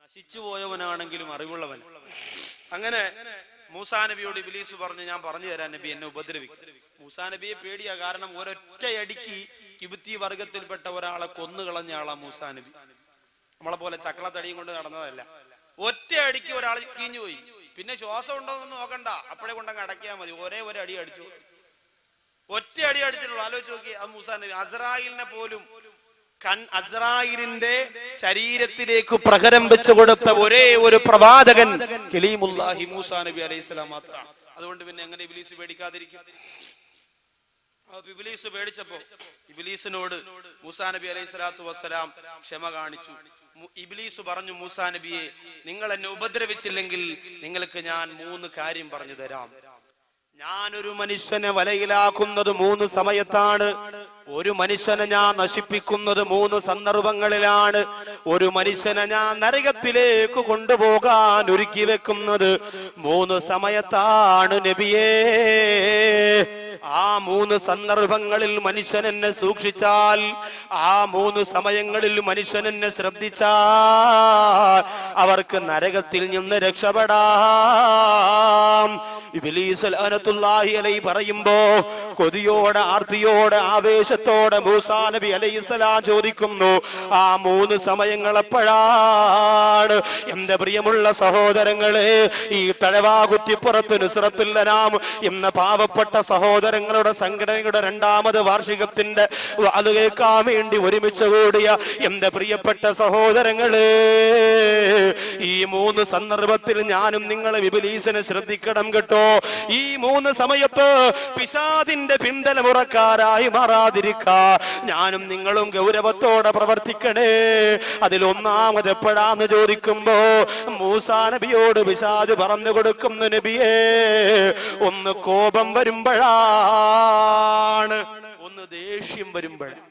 നശിച്ചു പോയവനാണെങ്കിലും അറിവുള്ളവൻ. അങ്ങനെ മൂസാ നബിയോട് ഇബ്ലീസ് പറഞ്ഞു, ഞാൻ പറഞ്ഞു തരാൻ നബി, എന്നെ ഉപദ്രവിക്കും. മൂസാ നബിയെ പേടിയാ, കാരണം ഒരൊറ്റയടിക്ക് കിബുത്തി വർഗത്തിൽപ്പെട്ട ഒരാളെ കൊന്നുകളഞ്ഞ ആളാ മൂസാ നബി. നമ്മളെ പോലെ ചക്കളത്തടിയും കൊണ്ട് നടന്നതല്ല. ഒറ്റയടിക്ക് ഒരാൾ കീഞ്ഞു പോയി. പിന്നെ ശ്വാസം ഉണ്ടോന്നൊന്നും നോക്കണ്ട, അപ്പോഴേ കൊണ്ടങ്ങ് അടക്കിയാൽ മതി. ഒരേ ഒരു അടി അടിച്ചു, ഒറ്റ അടി അടിച്ചിട്ടുള്ളൂ. ആലോചിച്ച് നോക്കി, അത് മൂസാ നബി. അസ്രായിലിനെ പോലും അസ്രായിലിന്റെ ശരീരത്തിലേക്ക് പ്രഹരം വെച്ചു കൊടുത്ത ഒരേ ഒരു പ്രവാചകൻ കലീമുല്ലാഹി മൂസാ നബി അലൈഹിസ്സലാം മാത്രമാണ്. അതുകൊണ്ട് പിന്നെ എങ്ങനെ ഇബ്ലീസ് പേടിക്കാതിരിക്കും? ഇബ്ലീസ് പേടിച്ചപ്പോ ഇബ്ലീസിനോട് മൂസാ നബി അലൈഹിസ്സലാത്തു വസ്സലാം ക്ഷമ കാണിച്ചു. ഇബ്ലീസ് പറഞ്ഞു, മൂസാ നബിയെ, നിങ്ങൾ എന്നെ ഉപദ്രവിച്ചില്ലെങ്കിൽ നിങ്ങൾക്ക് ഞാൻ 3 കാര്യം പറഞ്ഞു തരാം. ഞാനൊരു മനുഷ്യനെ വലയിലാക്കുന്നത് 3 സമയത്താണ്. ഒരു മനുഷ്യനെ ഞാൻ നശിപ്പിക്കുന്നത് 3 സന്ദർഭങ്ങളിലാണ്. ഒരു മനുഷ്യനെ ഞാൻ നരകത്തിലേക്ക് കൊണ്ടുപോകാൻ ഒരുക്കി വെക്കുന്നത് 3 സമയത്താണ് നബിയേ. ആ 3 സന്ദർഭങ്ങളിൽ മനുഷ്യൻ എന്നെ സൂക്ഷിച്ചാൽ, ആ 3 സമയങ്ങളിൽ മനുഷ്യൻ എന്നെ ശ്രദ്ധിച്ചാൽ അവർക്ക് നരകത്തിൽ നിന്ന് രക്ഷപ്പെടാം. ഇബ്ലീസ് ലഅനത്തുല്ലാഹി അലൈഹി പറയുമ്പോ കൊതിയോടെ, ആർത്തിയോടെ, ആവേശത്തോടെ മൂസാ നബി അലൈഹിസ്സലാം ചോദിക്കുന്നു, ആ 3 സമയങ്ങൾ എപ്പോഴാണ്? എന്റെ പ്രിയമുള്ള സഹോദരങ്ങളെ, ഈ തഴവാകുറ്റിപ്പുറത്ത് നുസ്രത്തുൽ അനാം എന്ന പാവപ്പെട്ട സഹോദരങ്ങളുടെ സംഘടനയുടെ 2ാമത് വാർഷികത്തിന്റെ അത് കേൾക്കാൻ വേണ്ടി ഒരുമിച്ച് കൂടിയ എന്റെ പ്രിയപ്പെട്ട സഹോദരങ്ങളെ, ഈ 3 സന്ദർഭത്തിൽ ഞാനും നിങ്ങളെ ഇബ്ലീസിനെ ശ്രദ്ധിക്കണം കേട്ടോ. ഈ 3 സമയത്ത് പിശാചിന്റെ പിന്തലമുറക്കാരായി മാറാതിരിക്കാ ഞാനും നിങ്ങളും ഗൗരവത്തോടെ പ്രവർത്തിക്കണേ. അതിൽ 1ാമത് എപ്പോഴാന്ന് ചോദിക്കുമ്പോ മൂസാ നബിയോട് പിശാച് പറഞ്ഞു കൊടുക്കുന്നു, നബിയേ, ഒന്ന് കോപം വരുമ്പോഴാണ്, ഒന്ന് ദേഷ്യം വരുമ്പോഴാണ്.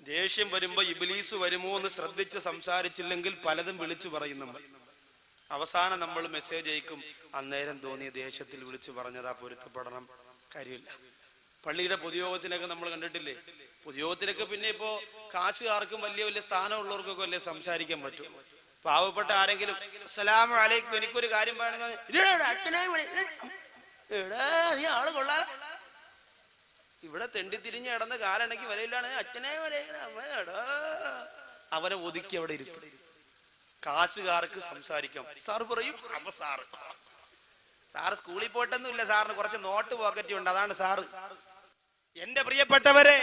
ദേഷ്യം വരുമ്പോ ഇബ്ലീസ് വരുമോ എന്ന് ശ്രദ്ധിച്ച് സംസാരിച്ചില്ലെങ്കിൽ പലതും വിളിച്ചു പറയും നമ്മൾ. അവസാനം നമ്മൾ മെസ്സേജ് അയക്കും, അന്നേരം തോന്നിയ ദേഷ്യത്തിൽ വിളിച്ചു പറഞ്ഞതാ, പൊരുത്തപ്പെടണം, കാര്യമില്ല. പള്ളിയുടെ പൊതുയോഗത്തിനൊക്കെ നമ്മൾ കണ്ടിട്ടില്ലേ? പൊതുയോഗത്തിനൊക്കെ പിന്നെ ഇപ്പോ കാശുകാർക്കും വലിയ വലിയ സ്ഥാനമുള്ളവർക്കൊക്കെ അല്ലേ സംസാരിക്കാൻ പറ്റും. പാവപ്പെട്ട ആരെങ്കിലും അസ്സലാമു അലൈക്കും, എനിക്കൊരു കാര്യം പറയണമെന്ന്, ആള് കൊള്ളാ, ഇവിടെ തെണ്ടി തിരിഞ്ഞ് കിടന്ന് കാലണക്ക് വരയിലാണ്, അച്ഛനെ അവരെ ഒതുക്കി അവിടെ ഇരുത്തും. കാശുകാർക്ക് സംസാരിക്കാം. സാറ് പറയും, അപ്പൊ സാറ് സ്കൂളിൽ പോയിട്ടൊന്നുമില്ല, സാറിന് കുറച്ച് നോട്ട് പോക്കറ്റ് ഉണ്ട്, അതാണ് സാറ്. എന്റെ പ്രിയപ്പെട്ടവരെ,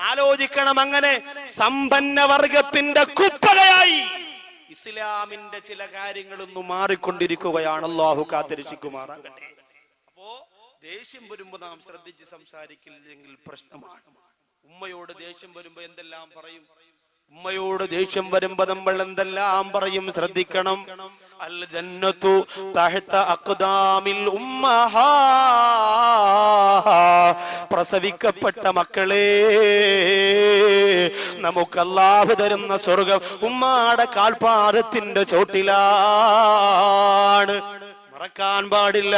ആലോചിക്കണം. അങ്ങനെ സമ്പന്ന വർഗത്തിന്റെ കുപ്പകയായി ഇസ്ലാമിന്റെ ചില കാര്യങ്ങളൊന്നും മാറിക്കൊണ്ടിരിക്കുകയാണ്. അല്ലാഹു കാത്തിരക്ഷിക്കുമാറാകട്ടെ. അപ്പോ ദേഷ്യം വരുമ്പോ നാം ശ്രദ്ധിച്ച് സംസാരിക്കില്ലെങ്കിൽ പ്രശ്നമാണ്. ഉമ്മയോട് ദേഷ്യം വരുമ്പോ എന്തെല്ലാം പറയും? ഉമ്മയോട് ദേഷ്യം വരുമ്പോ നമ്മൾ എന്തെല്ലാം പറയും? ശ്രദ്ധിക്കണം. അൽ ജന്നത്തു തഹ്ത അഖ്ദാമിൽ ഉമ്മഹാ, പ്രസവിക്കപ്പെട്ട മക്കളെ, നമുക്ക് അല്ലാഹു തരുന്ന സ്വർഗം ഉമ്മാടെ കാൽപാദത്തിന്റെ ചോട്ടിലാണ്. മറക്കാൻ പാടില്ല,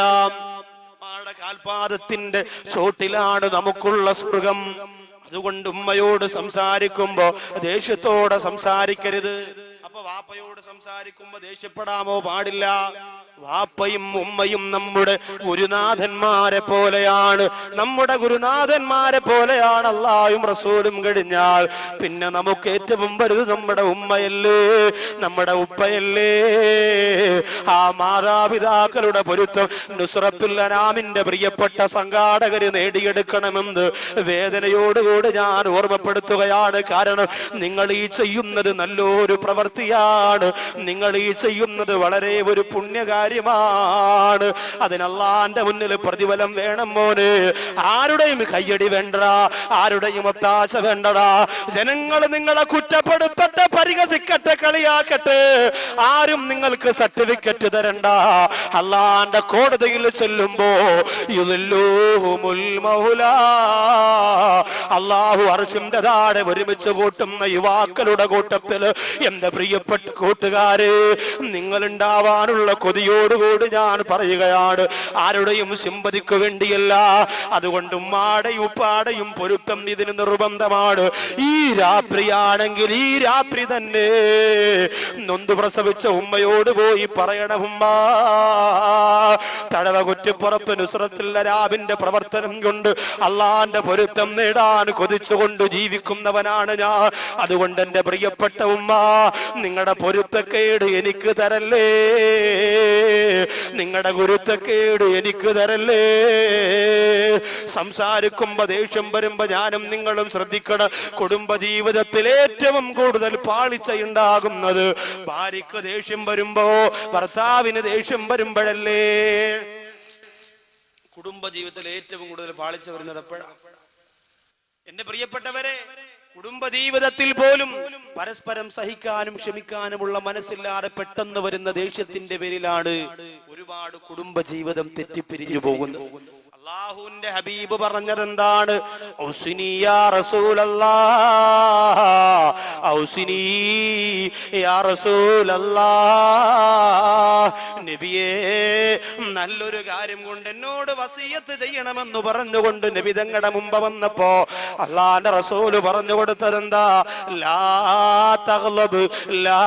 ഉമ്മാടെ കാൽപാദത്തിന്റെ ചോട്ടിലാണ് നമുക്കുള്ള സ്വർഗം. അതുകൊണ്ട് ഉമ്മയോട് സംസാരിക്കുമ്പോ ദേഷ്യത്തോടെ സംസാരിക്കരുത്. അപ്പൊ വാപ്പയോട് സംസാരിക്കുമ്പോ ദേഷ്യപ്പെടാമോ? പാടില്ല. വാപ്പയും ഉമ്മയും നമ്മുടെ ഗുരുനാഥന്മാരെ പോലെയാണ്. നമ്മുടെ ഗുരുനാഥന്മാരെ പോലെയാണ്. അല്ലാഹുവും റസൂലും കഴിഞ്ഞാൽ പിന്നെ നമുക്ക് ഏറ്റവും വലുത് നമ്മുടെ ഉമ്മയല്ലേ, നമ്മുടെ ഉപ്പയല്ലേ. ആ മാതാപിതാക്കളുടെ പൊരുത്തം നുസ്രത്തുൽ അനാമിന്റെ പ്രിയപ്പെട്ട സംഘാടകര് നേടിയെടുക്കണമെന്ന് വേദനയോടുകൂടി ഞാൻ ഓർമ്മപ്പെടുത്തുകയാണ്. കാരണം നിങ്ങൾ ഈ ചെയ്യുന്നത് നല്ലൊരു പ്രവൃത്തിയാണ്. നിങ്ങൾ ഈ ചെയ്യുന്നത് വളരെ ഒരു പുണ്യകാര്യം ാണ്. അതിന് അല്ലാഹുവിന്റെ മുന്നിൽ പ്രതിഫലം വേണം മോനെ. ആരുടെയും കയ്യടി വേണ്ടടാ, ആരുടെയും ഒത്താശ വേണ്ടടാ. ജനങ്ങൾ നിങ്ങളെ കുറ്റപ്പെടുത്തട്ടെ, പരിഹസിക്കട്ടെ, കളിയാക്കട്ടെ, ആരും നിങ്ങൾക്ക് സർട്ടിഫിക്കറ്റ് തരണ്ട. അല്ലാഹുവിന്റെ കോടതിയിൽ ചെല്ലുമ്പോ യുദില്ലുഹുമുൽ മൗലാ, അല്ലാഹു അർശിന്റെ താഴെ ഒരുമിച്ച് കൂട്ടുന്ന യുവാക്കളുടെ കൂട്ടത്തില് എന്റെ പ്രിയപ്പെട്ട കൂട്ടുകാരെ, നിങ്ങൾ ഉണ്ടാവാനുള്ള കൊതിയോടുകൂടി ഞാൻ പറയുകയാണ്. ആരുടെയും സിമ്പതിക്ക് വേണ്ടിയല്ല. അതുകൊണ്ട് ഉമ്മാടെയും ഉപ്പാടെയും പൊരുത്തം ഇതിന് നിർബന്ധമാണ്. ഈ രാത്രിയാണെങ്കിൽ ഈ രാത്രി തന്നെ നൊന്ത് പ്രസവിച്ച ഉമ്മയോട് പോയി പറയണം, ഉമ്മ തടവ കുറ്റിപ്പുറത്ത് നുസ്രത്തുൽ അരാബിന്റെ പ്രവർത്തനം കൊണ്ട് അള്ളാന്റെ പൊരുത്തം നേടാൻ കൊതിച്ചുകൊണ്ട് ജീവിക്കുന്നവനാണ് ഞാൻ. അതുകൊണ്ട് എന്റെ പ്രിയപ്പെട്ട ഉമ്മ, നിങ്ങളുടെ പൊരുത്തക്കേട് എനിക്ക് തരല്ലേ, നിങ്ങളുടെ ഗുരുത്തക്കേട് എനിക്ക് തരല്ലേ. സംസാരിക്കുമ്പോ ദേഷ്യം വരുമ്പോ ഞാനും നിങ്ങളും ശ്രദ്ധിക്കണം. കുടുംബജീവിതത്തിൽ ഏറ്റവും കൂടുതൽ പാളിച്ചയുണ്ടാകുന്നത് ഭാര്യക്ക് ദേഷ്യം വരുമ്പോ, ഭർത്താവിന് ദേഷ്യം വരുമ്പോഴല്ലേ. കുടുംബജീവിതത്തിൽ ഏറ്റവും കൂടുതൽ പാളിച്ച വരുന്നത് എപ്പോഴാണ്? എന്റെ പ്രിയപ്പെട്ടവരെ, കുടുംബജീവിതത്തിൽ പോലും പരസ്പരം സഹിക്കാനും ക്ഷമിക്കാനുമുള്ള മനസ്സില്ലാതെ പെട്ടെന്ന് വരുന്ന ദേഷ്യത്തിന്റെ പേരിലാണ് ഒരുപാട് കുടുംബജീവിതം തെറ്റിപ്പിരിഞ്ഞു പോകുന്നത്. അല്ലാഹുവിന്റെ ഹബീബ് പറഞ്ഞത് എന്താണ്? ഔസിനി യാ റസൂലല്ലാഹ്, ഔസിനി യാ റസൂലല്ലാഹ്, നബിയേ നല്ലൊരു കാര്യം കൊണ്ട് എന്നോട് വസിയത്ത് ചെയ്യണമെന്ന് പറഞ്ഞുകൊണ്ട് നബി തങ്ങളുടെ മുമ്പ് വന്നപ്പോ അല്ലാഹുവിന്റെ റസൂല് പറഞ്ഞു കൊടുത്തത് എന്താ? ലാ തഗ്ലബ്, ലാ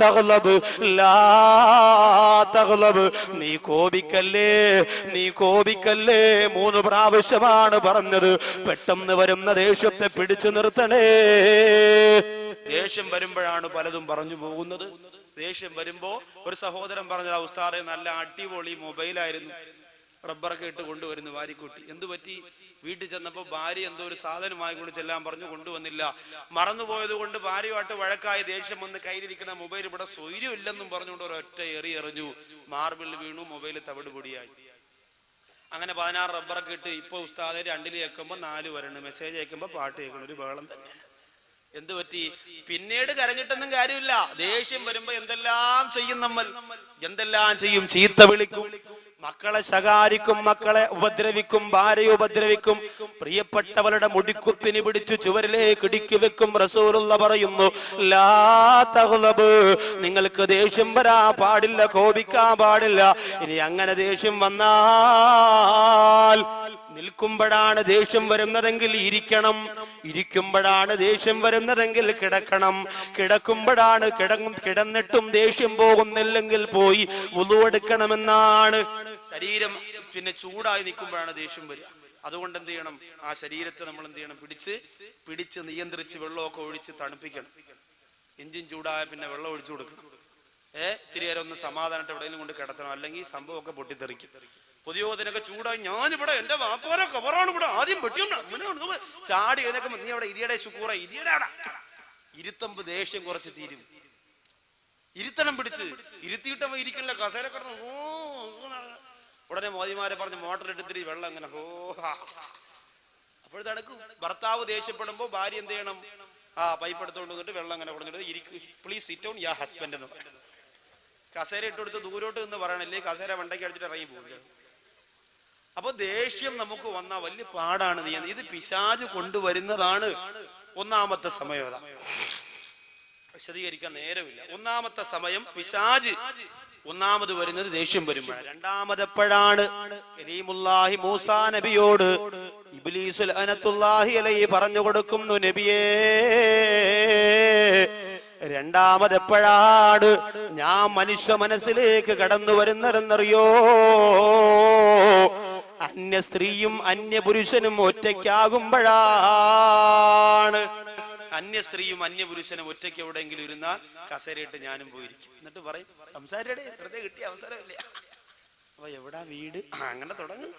തഗ്ലബ്, ലാ തഗ്ലബ്, നീ കോപിക്കല്ലേ, നീ കോപിക്കല്ലേ. 3 പ്രാവശ്യമാണ് പറഞ്ഞത്. പെട്ടെന്ന് വരുന്ന ദേഷ്യത്തെ പിടിച്ചു നിർത്തണേ. ദേഷ്യം വരുമ്പോഴാണ് പലതും പറഞ്ഞു പോകുന്നത്. ദേഷ്യം വരുമ്പോ ഒരു സഹോദരൻ പറഞ്ഞത്, ഉസ്താദെ നല്ല അടിപൊളി മൊബൈലായിരുന്നു, റബ്ബറൊക്കെ ഇട്ട് കൊണ്ടുവരുന്നു വാരിക്കുട്ടി. എന്തു പറ്റി? വീട്ടിൽ ചെന്നപ്പോ ഭാര്യ എന്തോ ഒരു സാധനം വാങ്ങിക്കൊണ്ട് ചെല്ലാൻ പറഞ്ഞു, കൊണ്ടുവന്നില്ല. മറന്നുപോയത് കൊണ്ട് ഭാര്യയുമായിട്ട് വഴക്കായി ദേഷ്യം വന്ന് കയ്യിലിരിക്കുന്ന മൊബൈൽ ഇവിടെ സ്വൈര്യം ഇല്ലെന്നും പറഞ്ഞുകൊണ്ട് ഒരൊറ്റ എറിഞ്ഞു. മാർബിളിൽ വീണു, മൊബൈൽ തവിട് പൊടിയായി. അങ്ങനെ 16 റബ്ബറൊക്കെ ഇട്ട് ഇപ്പൊ ഉസ്താദെ 2 കേൾക്കുമ്പോ 4 വരണം, മെസ്സേജ് അയക്കുമ്പോ പാട്ട് കേൾക്കണം. ഒരു ബഹളം തന്നെ. എന്ത് പറ്റി? പിന്നീട് കരഞ്ഞിട്ടൊന്നും കാര്യമില്ല. ദേഷ്യം വരുമ്പോ എന്തെല്ലാം ചെയ്യും നമ്മൾ, എന്തെല്ലാം ചെയ്യും? ചീത്ത വിളിക്കും, മക്കളെ ശകാരിക്കും, മക്കളെ ഉപദ്രവിക്കും, ഭാര്യയെ ഉപദ്രവിക്കും, പ്രിയപ്പെട്ടവരുടെ മുടിക്കുത്തിന് പിടിച്ചു ചുവരിലേക്ക് ഇടുക്കി വെക്കും. റസൂലുള്ള പറയുന്നു, ലാ തഗ്ലബ്, നിങ്ങൾക്ക് ദേഷ്യം വരാൻ പാടില്ല, കോപിക്കാൻ പാടില്ല. ഇനി അങ്ങനെ ദേഷ്യം വന്നാൽ നിൽക്കുമ്പോഴാണ് ദേഷ്യം വരുന്നതെങ്കിൽ ഇരിക്കണം, ഇരിക്കുമ്പോഴാണ് ദേഷ്യം വരുന്നതെങ്കിൽ കിടക്കണം, കിടക്കുമ്പോഴാണ് കിടന്നിട്ടും ദേഷ്യം പോകുന്നില്ലെങ്കിൽ പോയി വുളു എടുക്കണമെന്നാണ്. ശരീരം പിന്നെ ചൂടായി നിൽക്കുമ്പോഴാണ് ദേഷ്യം വരിക. അതുകൊണ്ട് എന്ത് ചെയ്യണം? ആ ശരീരത്തെ നമ്മൾ എന്ത് ചെയ്യണം? പിടിച്ച് നിയന്ത്രിച്ച് വെള്ളമൊക്കെ ഒഴിച്ച് തണുപ്പിക്കണം. എഞ്ചിൻ ചൂടായ പിന്നെ വെള്ളം ഒഴിച്ചു കൊടുക്കണം. ഇത്തിരി നേരം ഒന്ന് സമാധാനമായിട്ട് എവിടെയെങ്കിലും കൊണ്ട് കിടത്തണം, അല്ലെങ്കിൽ സംഭവമൊക്കെ പൊട്ടിത്തെറിക്കും. പൊതുയോഗത്തിനൊക്കെ ചൂടായി, ഞാനിവിടെ എന്റെ വാപ്പാരെ കവറാണ് ഇവിടെ ആദ്യം വെട്ടിയും ചാടി എഴുന്നേക്കുമ്പോ നീ അവിടെ ഇരിയുടെ ശുക്കൂറ ഇരിയുടെ ഇരുത്തമ്പ് ദേഷ്യം കുറച്ച് തീരും. ഇരുത്തണം പിടിച്ച്, ഇരുത്തിയിട്ടവ ഇരിക്കണില്ല, കസേര കിടന്ന് ഉടനെ മോദിമാരെ പറഞ്ഞ് മോട്ടർ എടുത്തിട്ട് വെള്ളം അങ്ങനെ അപ്പോഴത്തടക്കും. ഭർത്താവ് ദേഷ്യപ്പെടുമ്പോ ഭാര്യ എന്ത് ചെയ്യണം? പൈപ്പ് എടുത്തോണ്ട് വന്നിട്ട് വെള്ളം അങ്ങനെ കൊടുത്തിട്ട് please sit down yeah husband എന്ന് പറയണം. കസേര ഇട്ടെടുത്ത് ദൂരോട്ട് എന്ന് പറയണല്ലേ, കസേര വണ്ടയ്ക്ക് അടിച്ചിട്ട് ഇറങ്ങി പോകുക. അപ്പൊ ദേഷ്യം നമുക്ക് വന്നാൽ വലിയ പാടാണ്. ഇത് പിശാച് കൊണ്ടുവരുന്നതാണ്. ഒന്നാമത്തെ സമയം വിശദീകരിക്കാൻ നേരമില്ല. ഒന്നാമത്തെ സമയം പിശാച് ഒന്നാമത് വരുന്നത് ദേഷ്യം വരുമ്പോഴാണ്. രണ്ടാമതെപ്പോഴാണ്? കരീമുല്ലാഹി മൂസാ നബിയോട് ഇബ്ലീസ് ലഅനത്തുല്ലാഹി അലൈഹി പറഞ്ഞു കൊടുക്കുന്നു, നബിയേ രണ്ടാമതെപ്പോഴാണ് ഞാൻ മനുഷ്യ മനസ്സിലേക്ക് കടന്നു വരുന്നതെന്നറിയോ? അന്യ സ്ത്രീയും അന്യ പുരുഷനും ഒറ്റയ്ക്കാകുമ്പോഴാണ്. അന്യ സ്ത്രീയും അന്യ പുരുഷനും ഒറ്റയ്ക്ക് എവിടെയെങ്കിലും ഇരുന്നാൽ കസേരയിട്ട് ഞാനും പോയിരിക്കും. എന്നിട്ട് പറയും, സംസാരിയുടെ വെറുതെ കിട്ടിയ അവസരമില്ല. അപ്പൊ എവിടാ വീട്? അങ്ങനെ തുടങ്ങും.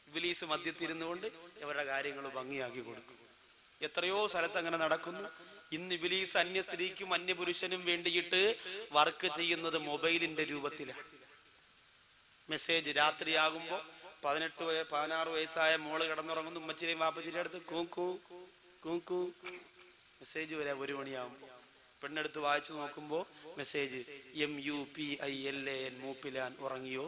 ഇബ്ലീസ് മധ്യത്തിരുന്നുകൊണ്ട് ഇവരുടെ കാര്യങ്ങൾ ഭംഗിയാക്കി കൊടുക്കും. എത്രയോ സ്ഥലത്ത് അങ്ങനെ നടക്കുന്നു. ഇന്ന് ഇബ്ലീസ് അന്യ സ്ത്രീക്കും അന്യ പുരുഷനും വേണ്ടിയിട്ട് വർക്ക് ചെയ്യുന്നത് മൊബൈലിന്റെ രൂപത്തിലാണ്. മെസ്സേജ് രാത്രിയാകുമ്പോ 16 വയസ്സായ മോള് കിടന്നുറങ്ങുന്നു, ഉമ്മച്ചിരെയും വാപ്പച്ചിയുടെ അടുത്ത് കൂക്കൂ കൂക്കൂ മെസ്സേജ് വരാം. 1 മണിയാകുമ്പോ പെണ്ണെടുത്ത് വായിച്ചു നോക്കുമ്പോ മെസ്സേജ് MUPILAN മൂപ്പിലാൻ ഉറങ്ങിയോ?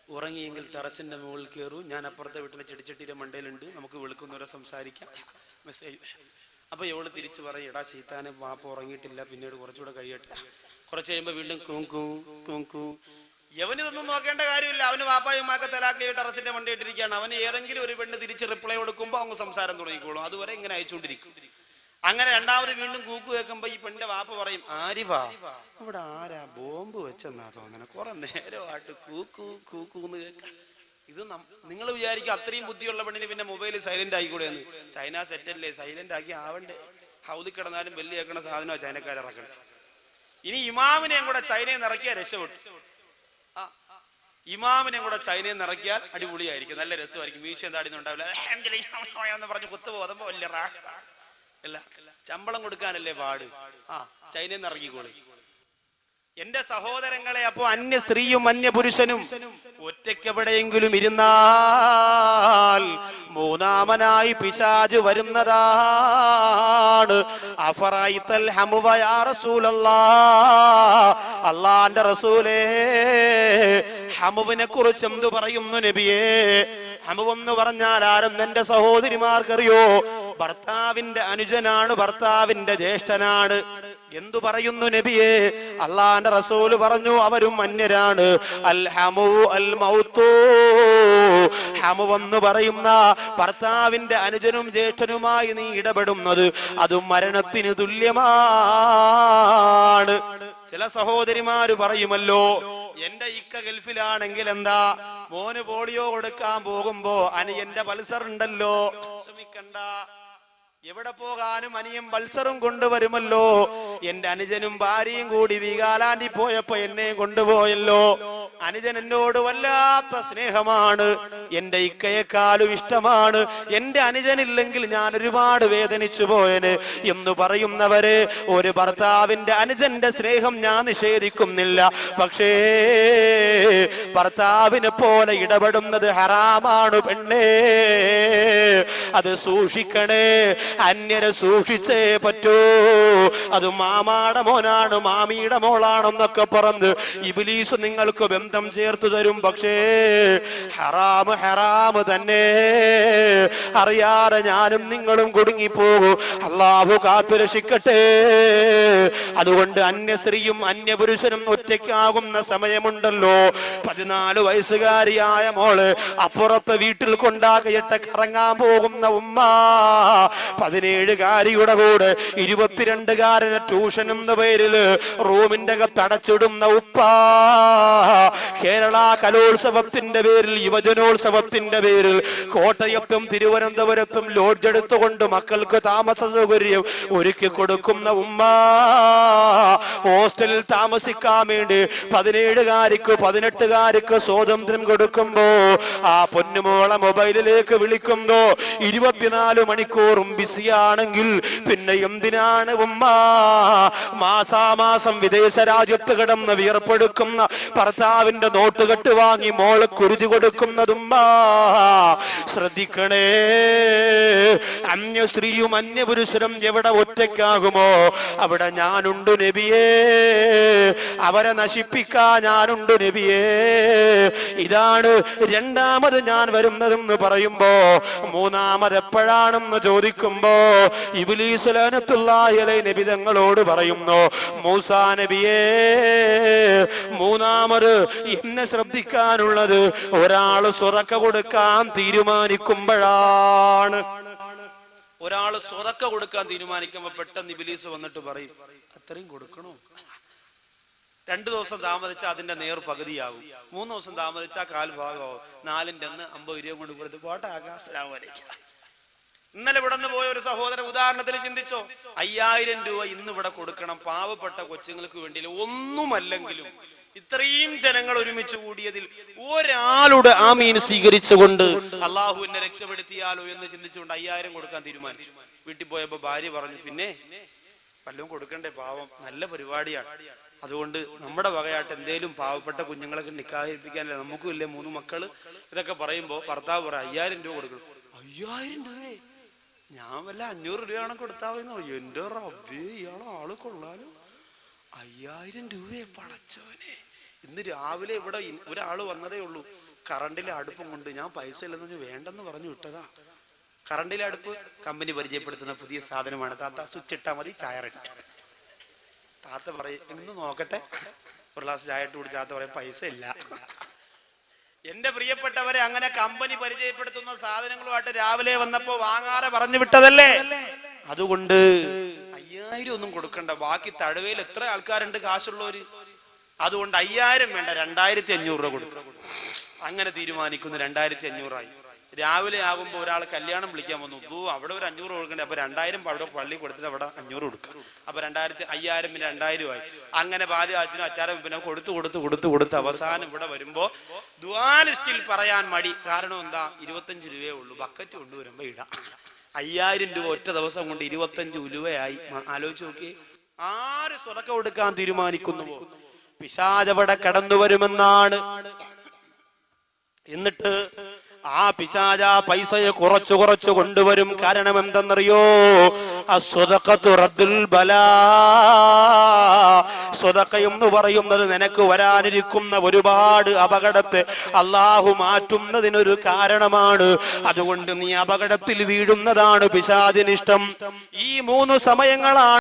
ഉറങ്ങിയെങ്കിൽ ടെറസിന്റെ മുകളിൽ കയറൂ, ഞാൻ അപ്പുറത്തെ വീട്ടിലെ ചെടിച്ചട്ടിയുടെ മണ്ടയിലുണ്ട്, നമുക്ക് വെളുക്കുന്നവരെ സംസാരിക്കാം. മെസ്സേജ്. അപ്പൊ ഇവള് തിരിച്ചു പറയും, എടാ ചീത്താനെ വാപ്പ ഉറങ്ങിയിട്ടില്ല, പിന്നീട് കുറച്ചുകൂടെ കഴിയട്ടെ. കുറച്ച് കഴിയുമ്പോ വീണ്ടും കൂക്കൂ കൂക്കൂ. യവനിതൊന്നും നോക്കേണ്ട കാര്യമില്ല. അവന് വാപ്പായുമാക്കെ തലാക്കി ടെറസിന്റെ മണ്ട ഇട്ടിരിക്കുകയാണ്. അവന് ഏതെങ്കിലും ഒരു പെണ്ണ് തിരിച്ച് റിപ്ലൈ കൊടുക്കുമ്പോ அவங்க സംസാരം തുടങ്ങിക്കോളും. അതുവരെ ഇങ്ങനെ അയച്ചുകൊണ്ടിരിക്കും. അങ്ങനെ രണ്ടാമത് വീണ്ടും കൂക്ക് വെക്കുമ്പോ ഈ പെണ്ണിന്റെ വാപ്പ പറയും, ആരിഫാ ഇവിടെ ആരാ ബോംബ് വെച്ചെന്നാ തോന്നണ, കുറെ നേരമായിട്ട് കൂക്കൂ കൂക്കൂന്ന് കേൾക്കാം. ഇത് നിങ്ങൾ വിചാരിക്കും അത്രയും ബുദ്ധിയുള്ള പെണ്ണിന് പിന്നെ മൊബൈൽ സൈലന്റ് ആയിക്കൂടെ എന്ന്. ചൈന സെറ്റല്ലേ, സൈലന്റ് ആക്കി ആവണ്ടേ. ഹൗദിൽ കിടന്നാലും ബെല്ല് കേൾക്കണ സാധനമാണ് ചൈനക്കാരിറക്കണേ. ഇനി ഇമാമിനെയും കൂടെ ചൈനയിൽ നിന്ന് ഇറക്കിയാൽ രക്ഷപ്പെട്ടു. ഇമാമിനെയും കൂടെ ചൈനയിൽ നിന്ന് ഇറക്കിയാൽ അടിപൊളിയായിരിക്കും, നല്ല രസമായിരിക്കും. മീശ താടിന്നുണ്ടാവില്ല എന്ന് പറഞ്ഞ് കുത്തു പോതുമ്പോ വലിയ അല്ല, ശമ്പളം കൊടുക്കാനല്ലേ പാട്. ചൈനയിൽ നിന്ന് ഇറങ്ങിക്കോളി. എന്റെ സഹോദരങ്ങളെ, അപ്പോ അന്യ സ്ത്രീയും അന്യ പുരുഷനും ഒറ്റയ്ക്കെവിടെയെങ്കിലും ഇരുന്നാൽ മൂന്നാമനായി പിശാച് വരുന്നതാണ്. അഫറൈതൽ ഹമുവ യാ റസൂലല്ലാഹ്, അല്ലാഹുവിന്റെ റസൂലേ ഹമുവിനെ കുറിച്ച് എന്തു പറയുന്നു നബിയേ? ഹമുവെന്ന് പറഞ്ഞാൽ ആരെന്ന് എന്റെ സഹോദരിമാർക്കറിയോ? ഭർത്താവിന്റെ അനുജനാണ്, ഭർത്താവിന്റെ ജ്യേഷ്ഠനാണ്. എന്തു പറയുന്നു നബിയേ? അള്ളാന്റെ റസൂല് പറഞ്ഞു അവരും അന്യരാണ്. അൽ ഹമു അൽ മൗതു, ഹമുവെന്ന് പറയുന്ന ഭർത്താവിന്റെ അനുജനും ജ്യേഷ്ഠനുമായി നീ ഇടപെടുന്നത് അതും മരണത്തിന് തുല്യമാണ്. ചില സഹോദരിമാര് പറയുമല്ലോ, എന്റെ ഇക്ക ഗൾഫിലാണെങ്കിൽ എന്താ, മോന് പോളിയോ കൊടുക്കാൻ പോകുമ്പോ അനിയന്റെ പൾസർ ഉണ്ടല്ലോ, ശ്രമിക്കണ്ട, എവിടെ പോകാനും അനിയൻ പൾസറും കൊണ്ടുവരുമല്ലോ. എന്റെ അനുജനും ഭാര്യയും കൂടി വീഗാലാൻഡിൽ പോയപ്പോ എന്നെ കൊണ്ടുപോയല്ലോ. അനുജൻ എന്നോട് വല്ലാത്ത സ്നേഹമാണ്, എന്റെ ഇക്കയെക്കാളും ഇഷ്ടമാണ്. എന്റെ അനുജനില്ലെങ്കിൽ ഞാൻ ഒരുപാട് വേദനിച്ചു പോയന് എന്ന് പറയുന്നവര്, ഒരു ഭർത്താവിന്റെ അനുജന്റെ സ്നേഹം ഞാൻ നിഷേധിക്കുന്നില്ല. പക്ഷേ ഭർത്താവിനെ പോലെ ഇടപെടുന്നത് ഹറാമാണ് പെണ്ണേ, അത് സൂക്ഷിക്കണേ. അന്യരെ സൂക്ഷിച്ചേ പറ്റൂ. അത് മാമാടെ മോനാണ്, മാമിയുടെ മോളാണെന്നൊക്കെ പറഞ്ഞ് ഇബ്ലീസ് നിങ്ങൾക്ക് ബന്ധം ചേർത്ത് തരും. പക്ഷേ ഹറാമ് ഹറാമ് തന്നെ, അറിയാതെ ഞാനും നിങ്ങളും കുടുങ്ങിപ്പോകും. അള്ളാഹു കാത്തുരക്ഷിക്കട്ടെ. അതുകൊണ്ട് അന്യ സ്ത്രീയും അന്യ പുരുഷനും ഒറ്റയ്ക്കാകുന്ന സമയമുണ്ടല്ലോ. 14 വയസ്സുകാരിയായ മോള് അപ്പുറത്തെ വീട്ടിൽ കൊണ്ടാക്കിയിട്ട് കറങ്ങാൻ പോകുന്ന ഉമ്മ, 17കാരിയുടെ കൂടെ 22കാരനെ ട്യൂഷൻ എന്ന പേരില് റൂമിന്റെ അകത്തടച്ചിടുന്ന ഉപ്പ, കേരള കലോത്സവത്തിന്റെ പേരിൽ, യുവജനോത്സവത്തിന്റെ പേരിൽ കോട്ടയത്തും തിരുവനന്തപുരത്തും ലോഡ്ജ് എടുത്തുകൊണ്ട് മക്കൾക്ക് താമസ സൗകര്യം ഒരുക്കി കൊടുക്കുന്ന ഉമ്മ, ഹോസ്റ്റലിൽ താമസിക്കാൻ വേണ്ടി 17കാരിക്ക് 18കാരിക്ക് സ്വാതന്ത്ര്യം കൊടുക്കുമ്പോ ആ പൊന്നുമോളെ മൊബൈലിലേക്ക് വിളിക്കുമ്പോ 24 മണിക്കൂറും ബിസിയാണെങ്കിൽ പിന്നെ എന്തിനാണ് ഉമ്മ മാസാമാസം വിദേശ രാജ്യത്ത് കിടന്ന് വിയർപ്പെടുക്കുന്ന ഭർത്താവിന്റെ നോട്ടുകെട്ട് വാങ്ങി മോള് കുരുതി കൊടുക്കുന്നതുമ്മ? ശ്രദ്ധിക്കണേ. അന്യ സ്ത്രീയും അന്യ പുരുഷനും എവിടെ ഒറ്റയ്ക്കാകുമോ അവിടെ ഞാനുണ്ട് നബിയേ, അവരെ നശിപ്പിക്കാൻ ഞാനുണ്ട് നബിയേ. ഇതാണ് രണ്ടാമത് ഞാൻ വരുന്നതെന്ന് പറയുമ്പോ, മൂന്നാമത് എപ്പോഴാണെന്ന് ചോദിക്കുമ്പോ ഇബ്ലീസ് ലഅനത്തുല്ലാഹി അലൈഹി നബി തങ്ങളോട് പറയുന്നു, മൂസാ നബിയേ, മൂന്നാമത് എന്നെ ശ്രദ്ധിക്കാനുള്ളത് ഒരാള് സ്വതക്ക കൊടുക്കാൻ തീരുമാനിക്കുമ്പോഴാണ്. ഒരാള് സ്വതക്ക കൊടുക്കാൻ തീരുമാനിക്കുമ്പോ പെട്ടെന്ന് ഇബ്ലീസ് വന്നിട്ട് പറയും, അത്രയും കൊടുക്കണോ? 2 ദിവസം താമസിച്ചാൽ അതിന്റെ നേർ പകുതിയാകും, 3 ദിവസം താമസിച്ചാൽ 1/4 ഭാഗമാവും, 4ന്റെ അന്ന് 50 രൂപ കൊണ്ട് കൊടുത്ത് പോട്ടെ ആകാം, അസ്സലാമു അലൈക്കും. ഇന്നലെ ഇവിടെ നിന്ന് പോയ ഒരു സഹോദരൻ ഉദാഹരണത്തിന് ചിന്തിച്ചോ, 5000 രൂപ ഇന്ന് ഇവിടെ കൊടുക്കണം പാവപ്പെട്ട കൊച്ചുങ്ങൾക്ക് വേണ്ടി. ഒന്നുമല്ലെങ്കിലും ഇത്രയും ജനങ്ങൾ ഒരുമിച്ച് കൂടിയതിൽ ഒരാളുടെ ആമീൻ സ്വീകരിച്ചുകൊണ്ട് അള്ളാഹു എന്നെ രക്ഷപ്പെടുത്തിയാലോ എന്ന് ചിന്തിച്ചുകൊണ്ട് 5000 കൊടുക്കാൻ തീരുമാനിച്ചു. വീട്ടിൽ പോയപ്പോ ഭാര്യ പറഞ്ഞു, പിന്നെ വല്ലതും കൊടുക്കണ്ടേ, പാവം, നല്ല പരിപാടിയാണ്, അതുകൊണ്ട് നമ്മുടെ വകയായിട്ട് എന്തേലും പാവപ്പെട്ട കുഞ്ഞുങ്ങളൊക്കെ നിക്കാഹിപ്പിക്കാനല്ലേ, നമുക്കും ഇല്ലേ 3 മക്കള്. ഇതൊക്കെ പറയുമ്പോ ഭർത്താവ് പറയാം, 5000 രൂപ കൊടുക്കണം. 5000 രൂപയെ ഞാൻ വല്ല 500 രൂപയാണ് കൊടുത്താവെന്ന് പറയും. എന്റെ റബ്ബേ, ഇയാളെ ആള് കൊള്ളാലോ, 5000 രൂപയെ പടച്ചവനെ. ഇന്ന് രാവിലെ ഇവിടെ ഒരാള് വന്നതേ ഉള്ളൂ, കറണ്ടിലെ അടുപ്പം കൊണ്ട്. ഞാൻ പൈസ ഇല്ലെന്ന് വേണ്ടെന്ന് പറഞ്ഞു വിട്ടതാ. കറണ്ടിലെ അടുപ്പ് കമ്പനി പരിചയപ്പെടുത്തുന്ന പുതിയ സാധനമാണ് താത്ത, സ്വിച്ച് ഇട്ടാ മതി, ചായ റെഡി. താത്ത പറയും, ഇന്ന് നോക്കട്ടെ, ഒരു ഗ്ലാസ് ചായ ഇട്ട് കുടിച്ച് താത്ത പറയും, പൈസ ഇല്ല. എന്റെ പ്രിയപ്പെട്ടവരെ, അങ്ങനെ കമ്പനി പരിചയപ്പെടുത്തുന്ന സാധനങ്ങളുമായിട്ട് രാവിലെ വന്നപ്പോ വാങ്ങാതെ പറഞ്ഞു വിട്ടതല്ലേ. അതുകൊണ്ട് 5000 ഒന്നും കൊടുക്കണ്ട, ബാക്കി തഴവയിൽ എത്ര ആൾക്കാരുണ്ട് കാശുള്ളവര്, അതുകൊണ്ട് 5000 വേണ്ട, 2500 രൂപ കൊടുക്കുക. അങ്ങനെ തീരുമാനിക്കുന്നു. 2500 ആയി. രാവിലെ ആകുമ്പോൾ ഒരാൾ കല്യാണം വിളിക്കാൻ വന്നു. അവിടെ ഒരു 500 കൊടുക്കണ്ടേ, അപ്പൊ 2000 അവിടെ പള്ളി കൊടുത്തിട്ട് അവിടെ 500 കൊടുക്കുക. അപ്പൊ 5000 പിന്നെ 2000 ആയി. അങ്ങനെ പാലുകാച്ചിനും അച്ചാരം പിന്നെ കൊടുത്ത് അവസാനം ഇവിടെ വരുമ്പോ ദുആ ലിസ്റ്റിൽ പറയാൻ മടി. കാരണം എന്താ? 25 രൂപയേ ഉള്ളൂ. ബക്കറ്റ് കൊണ്ടുവരുമ്പോ ഇടാം. 5000 രൂപ ഒറ്റ ദിവസം കൊണ്ട് 25 ഉലുവയായി. ആലോചിച്ച് നോക്കി. ആര് സ്വതക്ക കൊടുക്കാൻ തീരുമാനിക്കുന്നുവോ പിശാച് അവിടെ കടന്നു വരുമെന്നാണ്. എന്നിട്ട് ആ പിശാച പൈസയെ കുറച്ചു കൊണ്ടുവരും. കാരണം എന്തെന്നറിയോ? അസ്സദഖത്തു റദ്ദുൽ ബലാ. സ്വതക്ക എന്ന് പറയുന്നത് നിനക്ക് വരാനിരിക്കുന്ന ഒരുപാട് അപകടത്തെ അള്ളാഹു മാറ്റുന്നതിനൊരു കാരണമാണ്. അതുകൊണ്ട് നീ അപകടത്തിൽ വീഴുന്നതാണ് പിശാചിനിഷ്ടം. ഈ 3 സമയങ്ങളാണ്